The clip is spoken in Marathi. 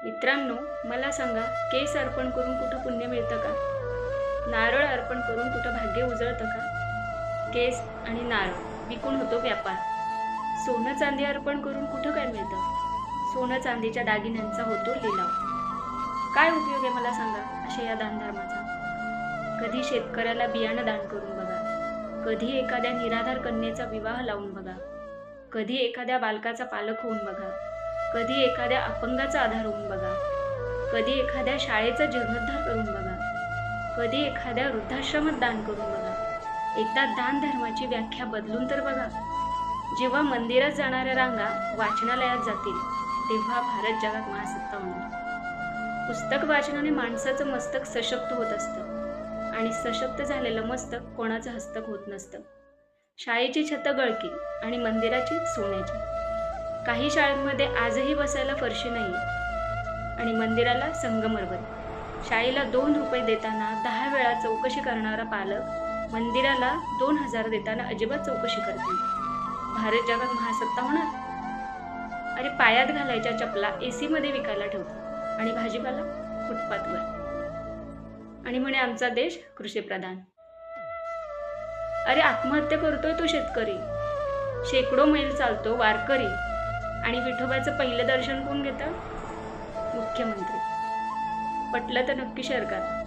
मित्रांनो, मला सांगा, केस अर्पण करून कुठं पुण्य मिळतं का? नारळ अर्पण करून कुठं भाग्य उजळतं का? केस आणि नारळ विकून होतो व्यापार. सोनं चांदी अर्पण करून कुठं काय मिळतं? सोनं चांदीच्या दागिन्यांचा होतो लिलाव. काय उपयोग आहे मला सांगा अशा या दानधर्माचा? कधी शेतकऱ्याला बियाणं दान करून बघा, कधी एखाद्या निराधार कन्येचा विवाह लावून बघा, कधी एखाद्या बालकाचा पालक होऊन बघा, कधी एखाद्या अपंगाचा आधार होऊन बघा, कधी एखाद्या शाळेचा जीर्णोद्धार करून बघा, कधी एखाद्या वृद्धाश्रमात दान करून बघा. एकदा दान धर्माची व्याख्या बदलून तर बघा. जेव्हा मंदिरात जाणाऱ्या रांगा वाचनालयात जातील तेव्हा भारत जगात महासत्ता होणार. पुस्तक वाचनाने माणसाचं मस्तक सशक्त होत असतं आणि सशक्त झालेलं मस्तक कोणाचं हस्तक होत नसतं. शाळेची छतं गळकी आणि मंदिराची सोन्याची. काही शाळांमध्ये आजही बसायला फरशी नाही आणि मंदिराला संगमरवरी. शाळेला 2 रुपये देताना 10 वेळा चौकशी करणारा पालक मंदिराला 2000 देताना अजिबात चौकशी करत नाही. भारत जगात महासत्ता होणार. अरे, पायात घालायच्या चपला AC मध्ये विकायला ठेवतात आणि भाजीपाला फुटपाथवर. आणि म्हणे आमचा देश कृषीप्रधान. अरे, आत्महत्या करतोय तो शेतकरी, शेकडो मैल चालतो वारकरी, आणि विठोबाचं पहिलं दर्शन कोण घेतं? मुख्यमंत्री. पटलं तर नक्की शेअर करा.